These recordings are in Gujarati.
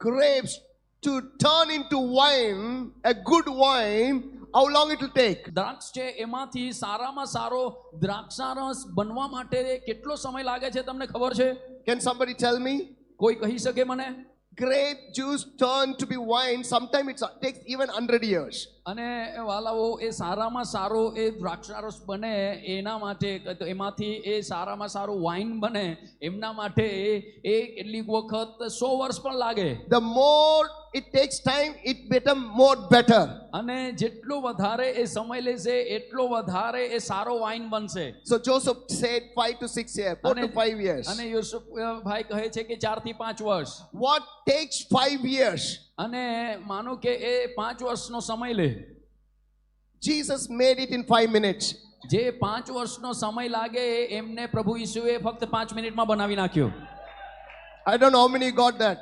grapes to turn into wine, a good wine, how long it will take? દ્રાક્ષ છે એમાંથી સારામાં સારો દ્રાક્ષારસ બનવા માટે કેટલો સમય લાગે છે તમને ખબર છે? Can somebody tell me? કોઈ કહી શકે મને? Grape juice turned to be wine, sometimes it takes even 100 years. અને વાલાઓ એ સારામાં સારો એ દ્રાક્ષારસ બને એના માટે તો એમાંથી એ સારામાં સારું વાઇન બને એમના માટે એ કેટલીક વખત 100 વર્ષ પણ લાગે. The more it takes time, it become more better. અને જેટલો વધારે એ સમય લેશે એટલો વધારે એ સારો વાઇન બનશે. So Joseph said 5 to 6 years, 4 to 5 years. અને યુસુફ ભાઈ કહે છે કે 4 થી 5 વર્ષ. What takes 5 years? અને માનો કે એ 5 વર્ષનો સમય લે. Jesus made it in 5 minutes. જે 5 વર્ષનો સમય લાગે એમને પ્રભુ ઈસુએ ફક્ત 5 મિનિટમાં બનાવી નાખ્યો. I don't know how many got that.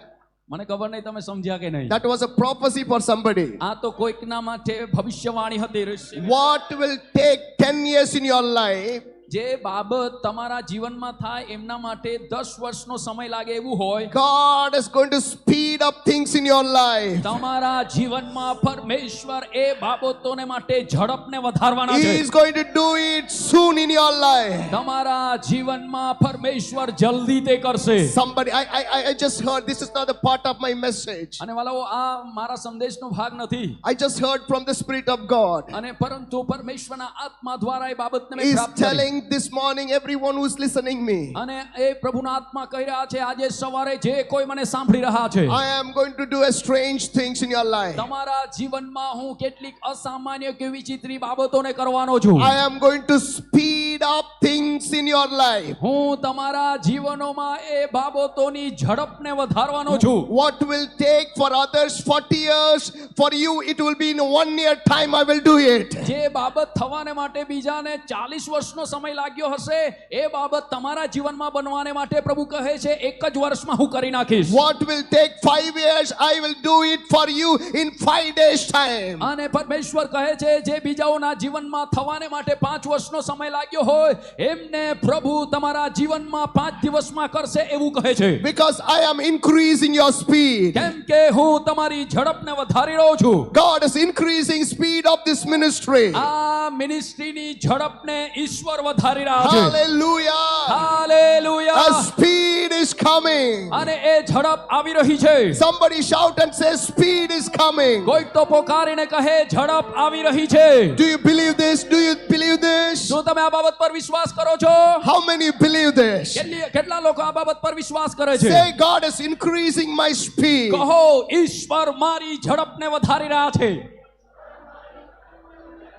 મને ખબર નહીં તમે સમજ્યા કે નહીં. That was a prophecy for somebody. આ તો કોઈકના માટે ભવિષ્યવાણી હતી. What will take 10 years in your life, જે બાબત તમારા જીવનમાં થાય એમના માટે 10 વર્ષનો સમય લાગે એવું હોય, God is going to speed up things in your life. તમારા જીવનમાં પરમેશ્વર એ બાબતોને માટે ઝડપને વધારવાના He છે. is going to do it soon in your life. તમારા જીવનમાં પરમેશ્વર જલ્દી તે કરશે. Somebody, I just heard, this is not the part of my message. અને વાલાઓ આ મારા સંદેશનો ભાગ નથી. I just heard from the Spirit of God. અને પરંતુ પરમેશ્વરના આત્મા દ્વારા એ બાબતને મેં He is પ્રાપ્ત કરી. telling this morning everyone who is listening me, અને એ પ્રભુના આત્મા કહી રહ્યા છે આજે સવારે જે કોઈ મને સાંભળી રહ્યા છે, I am going to do a strange things in your life. તમારા જીવનમાં હું કેટલીક અસામાન્ય કે વિચિત્રી બાબતોને કરવાનો છું. I am going to speed up things in your life. હું તમારા જીવનોમાં એ બાબતોની ઝડપને વધારવાનો છું. What will take for others 40 years, for you it will be in 1 year time. I will do it. જે બાબત થવાને માટે બીજાને 40 વર્ષનો સમય લાગ્યો હશે એ બાબત તમારા જીવનમાં બનવાને માટે પ્રભુ કહે છે એક જ વર્ષમાં હું કરી નાખીશ. What will take 5 years, I will do it for you in 5 days time. અને પરમેશ્વર કહે છે જે બીજાઓના જીવનમાં થવાને માટે 5 વર્ષનો સમય લાગ્યો હોય એમને પ્રભુ તમારા જીવનમાં 5 દિવસમાં કરશે એવું કહે છે. Because I am increasing your speed. કેમ કે હું તમારી ઝડપને વધારી રહ્યો છું. God is increasing speed of this ministry. આ મિનિસ્ટ્રીની ઝડપને ઈશ્વર વધારી રહ્યા છે. Hallelujah. Hallelujah. A speed is coming. અને એ ઝડપ આવી રહી છે. Somebody shout and say speed is coming. કોઈક તો પોકારીને કહે ઝડપ આવી રહી છે. Do you believe this? Do you believe this? શું તમે આ બાબત પર વિશ્વાસ કરો છો? How many believe this? કેટલા લોકો આ બાબત પર વિશ્વાસ કરે છે? Say God is increasing my speed. કહો ઈશ્વર મારી ઝડપને વધારી રહ્યા છે.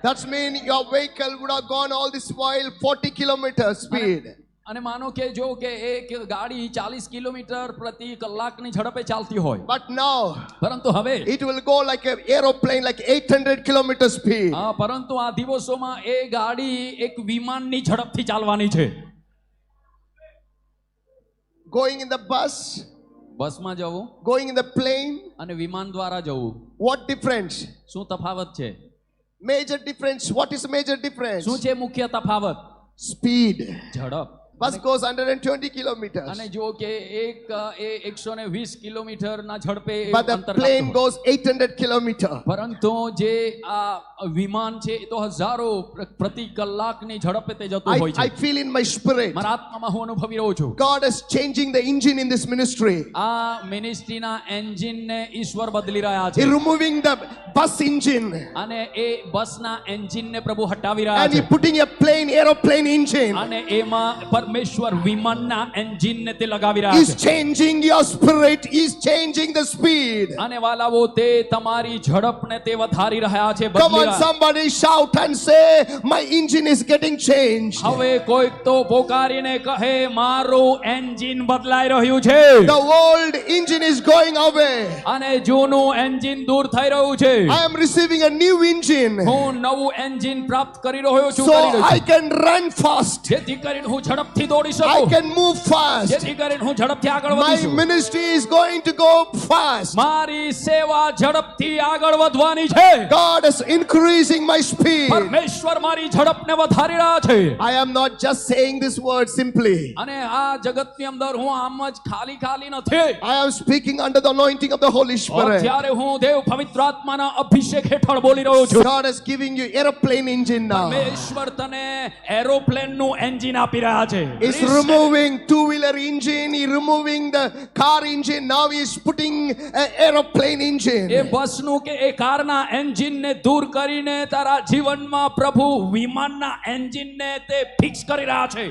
That means your vehicle would have gone all this while 40 kilometers speed. અને માનો કે જો કે એક ગાડી 40 કિલોમીટર પ્રતિ કલાકની ઝડપે ચાલતી હોય, But now પરંતુ હવે it will go like an aeroplane, like 800 kilometer speed. પરંતુ આ દિવસોમાં એ ગાડી એક વિમાનની ઝડપથી ચાલવાની છે. Going in the bus, બસમાં જવું going in the plane, અને વિમાન દ્વારા જવું, what difference? શું તફાવત છે? Major difference. What is the major difference? શું છે મુખ્ય તફાવત? Speed. ઝડપ. Bus goes 120 kilometers. અને જો કે એક 120 કિલોમીટરના ઝડપે But the અંતર plane કાપતું હોય. goes 800 kilometers. પરંતુ જે આ વિમાન છે એ તો હજારો પ્રતિ કલાકની ઝડપે તે જતું હોય I છે. feel in my spirit. મારા આત્મામાં હું અનુભવી રહ્યો છું. God is changing the engine in this ministry. આ મિનિસ્ટ્રીના એન્જિનને ઈશ્વર બદલી રહ્યા He's છે. removing the bus engine અને એ બસના એન્જિનને પ્રભુ હટાવી રહ્યા and છે. He's putting a aeroplane engine. અને એમાં પરમેશ્વર વિમાનના એન્જિનને તે લગાવી રહ્યા He's છે. changing your spirit. He's changing the speed. અને વાલાઓ તે તમારી ઝડપને તે વધારી રહ્યા છે, Come બદલી on, રહ્યા. somebody shout and say, my engine is getting changed. હવે કોઈક તો પોકારીને કહે મારું એન્જિન બદલાઈ રહ્યું છે. The old engine is going away. અને જૂનું એન્જિન દૂર થઈ રહ્યું છે. I am receiving a new engine હું નવું એન્જિન પ્રાપ્ત કરી રહ્યો છું, so કરી રહ્યો I છું. can run fast. જેથી કરીને હું ઝડપથી ઝડપથી દોડી I શકું, can move fast. જેથી કરીને હું ઝડપથી આગળ My વધી શકું. ministry is going to go fast. મારી સેવા ઝડપથી આગળ વધવાની છે. God is increasing my speed. પરમેશ્વર મારી ઝડપને વધારી રહ્યા છે. I am not just saying this word simply. અને આ જગતની અંદર હું આમ જ ખાલી નથી. I am speaking under the anointing of the Holy Spirit. અત્યારે હું દેવ પવિત્ર આત્માના અભિષેક હેઠળ બોલી રહ્યો છું. God is giving you airplane engine now. પરમેશ્વર તને એરોપ્લેનનું એન્જિન આપી રહ્યા છે. He's removing two-wheeler engine. He's removing the car engine. Now he's putting an aeroplane A engine. બસનું કે એ કારના એન્જિનને દૂર કરીને તારા જીવનમાં પ્રભુ વિમાનના એન્જિનને તે ફિક્સ કરી રહ્યા છે.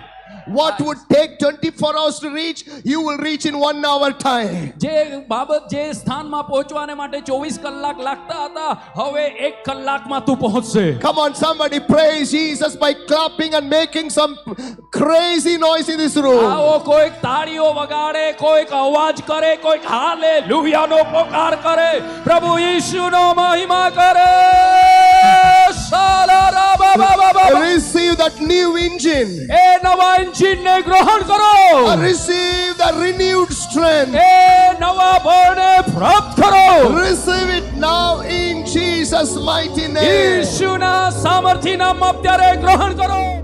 What would take 24 hours to reach, you will reach in 1 hour time. જે બાબત જે સ્થાનમાં પહોંચવાને માટે 24 કલાક લાગતા હતા, હવે 1 કલાકમાં તું પહોંચશે. Come on, somebody praise Jesus by clapping and making some crazy noise in this room. આવો કોઈક તાળીઓ વગાડે, કોઈક અવાજ કરે, કોઈક હાલેલુયાનો પોકાર કરે, પ્રભુ ઈસુનો મહિમા કરે. શાલારા બાબા બાબા. Receive that new engine. એ નવા એન્જિનને ગ્રહણ કરો. Receive the renewed strength. એ નવા બળને પ્રાપ્ત કરો. Receive it now in Jesus' mighty name. ઈસુના સામર્થ્ય નામમાં અત્યારે ગ્રહણ કરો.